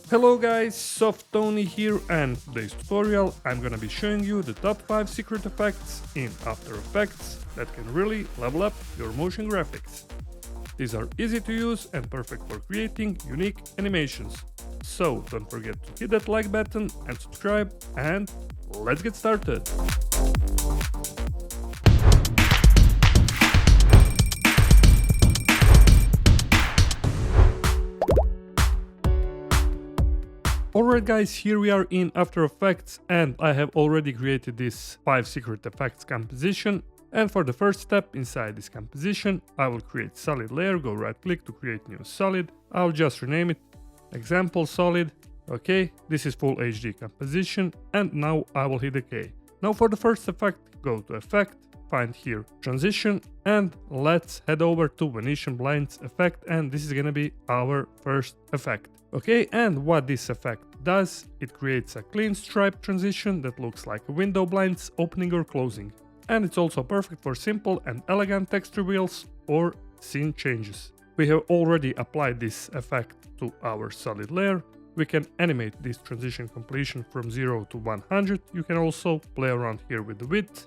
Hello guys, Softoni here, and in today's tutorial I'm gonna be showing you the top 5 secret effects in After Effects that can really level up your motion graphics. These are easy to use and perfect for creating unique animations. So don't forget to hit that like button and subscribe, and let's get started! Alright guys, here we are in After Effects, and I have already created this 5 secret effects composition. And for the first step inside this composition, I will create solid layer, go right click to create new solid. I'll just rename it example solid. Okay, this is full HD composition, and now I will hit OK. Now for the first effect, go to effect, find here transition, and let's head over to Venetian blinds effect, and this is gonna be our first effect. Okay, and what this effect does, it creates a clean stripe transition that looks like a window blinds opening or closing. And it's also perfect for simple and elegant text reveals or scene changes. We have already applied this effect to our solid layer. We can animate this transition completion from 0 to 100. You can also play around here with the width,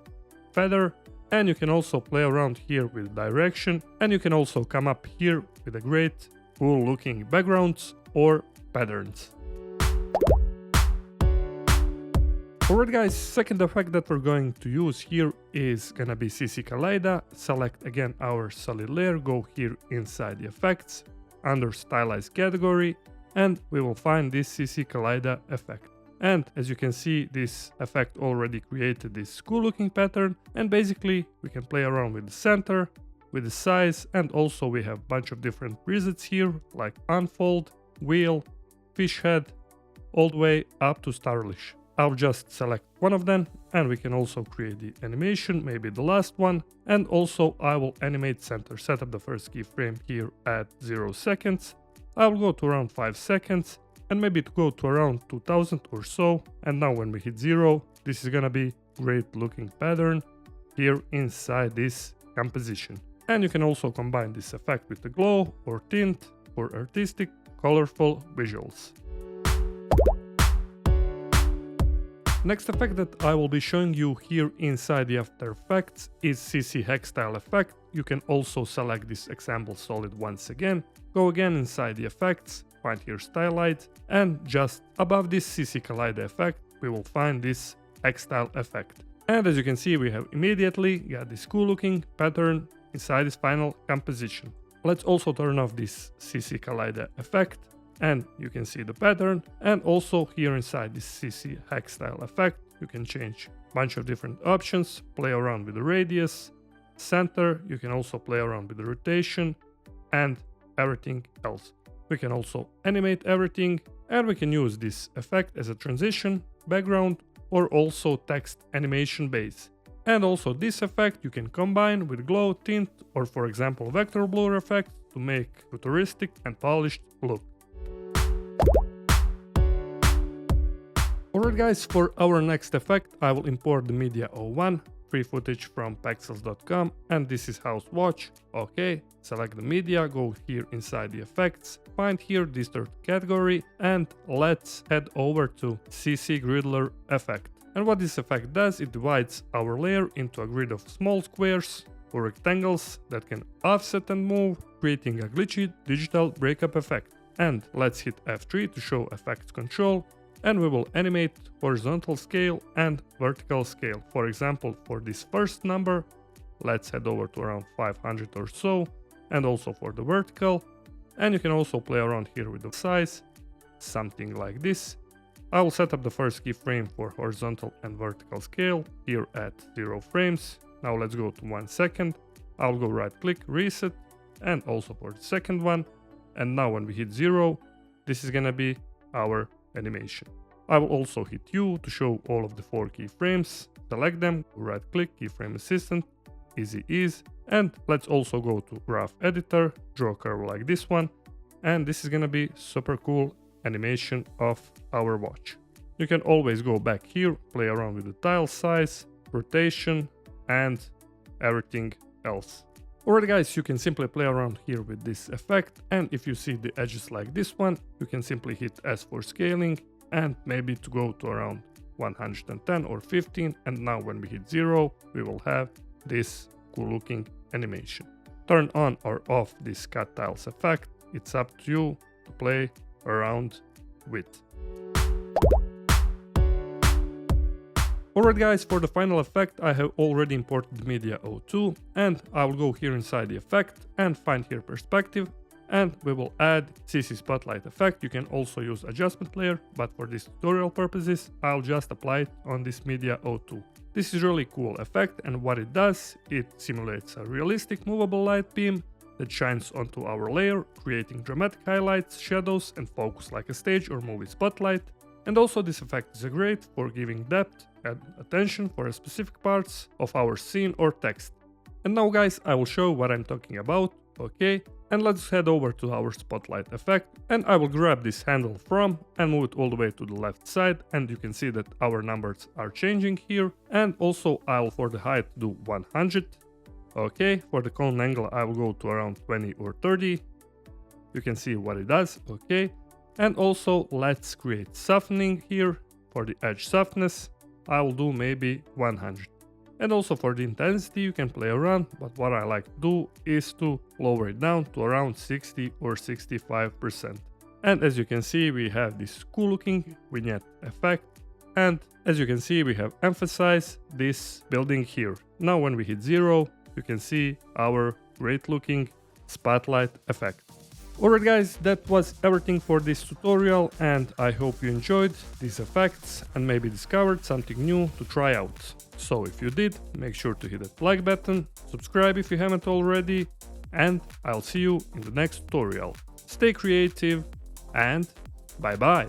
feather, and you can also play around here with direction. And you can also come up here with a great cool looking backgrounds or patterns. Alright guys, second effect that we're going to use here is gonna be CC Kaleida. Select again our solid layer, go here inside the effects, under stylized category, and we will find this CC Kaleida effect. And as you can see, this effect already created this cool looking pattern, and basically we can play around with the center, with the size, and also we have a bunch of different presets here like unfold, wheel, fish head, all the way up to stylish. I'll just select one of them, and we can also create the animation, maybe the last one, and also I will animate center. Set up the first keyframe here at 0 seconds. I will go to around 5 seconds, and maybe to go to around 2000 or so. And now when we hit 0, this is gonna be great looking pattern here inside this composition. And you can also combine this effect with the glow or tint for artistic, colorful visuals. Next effect that I will be showing you here inside the After Effects is CC HexTile Effect. You can also select this example solid once again. Go again inside the effects, find here Stylize, and just above this CC Kaleida Effect, we will find this HexTile Effect. And as you can see, we have immediately got this cool looking pattern inside this final composition. Let's also turn off this CC Kaleida Effect, and you can see the pattern. And also here inside this CC HexTile Effect, you can change a bunch of different options, play around with the radius, center, you can also play around with the rotation, and everything else. We can also animate everything, and we can use this effect as a transition, background, or also text animation base. And also this effect you can combine with glow, tint, or for example vector blur effect to make futuristic and polished look. Alright guys, for our next effect I will import the Media 01, free footage from pexels.com, and this is house watch. Okay, select the media, go here inside the effects, find here distort category, and let's head over to CC Griddler Effect. And what this effect does, it divides our layer into a grid of small squares or rectangles that can offset and move, creating a glitchy digital breakup effect. And let's hit F3 to show effects control, and we will animate horizontal scale and vertical scale. For example, for this first number, let's head over to around 500 or so, and also for the vertical. And you can also play around here with the size, something like this. I will set up the first keyframe for horizontal and vertical scale here at 0 frames. Now let's go to 1 second. I'll go right click, reset, and also for the second one. And now when we hit 0, this is gonna be our animation. I will also hit U to show all of the 4 keyframes. Select them, right click, keyframe assistant, easy ease. And let's also go to graph editor, draw a curve like this one. And this is gonna be super cool animation of our watch. You can always go back here, play around with the tile size, rotation, and everything else. Alright guys, you can simply play around here with this effect, and if you see the edges like this one, you can simply hit S for scaling and maybe to go to around 110 or 15, and now when we hit 0, we will have this cool looking animation. Turn on or off this cut tiles effect, it's up to you to play around with. Alright guys, for the final effect I have already imported the Media 02, and I will go here inside the effect and find here perspective, and we will add CC Spotlight effect. You can also use adjustment layer, but for this tutorial purposes I'll just apply it on this Media 02. This is really cool effect, and what it does, it simulates a realistic movable light beam that shines onto our layer, creating dramatic highlights, shadows and focus like a stage or movie spotlight. And also this effect is great for giving depth and attention for specific parts of our scene or text. And now guys, I will show what I'm talking about, okay? And let's head over to our spotlight effect, and I will grab this handle from and move it all the way to the left side, and you can see that our numbers are changing here. And also I'll for the height do 100, okay? For the cone angle I will go to around 20 or 30. You can see what it does, okay? And also let's create softening here. For the edge softness I will do maybe 100. And also for the intensity you can play around, but what I like to do is to lower it down to around 60 or 65%. And as you can see we have this cool looking vignette effect, and as you can see we have emphasized this building here. Now when we hit 0 you can see our great looking spotlight effect. Alright guys, that was everything for this tutorial, and I hope you enjoyed these effects and maybe discovered something new to try out. So if you did, make sure to hit that like button, subscribe if you haven't already, and I'll see you in the next tutorial. Stay creative and bye bye!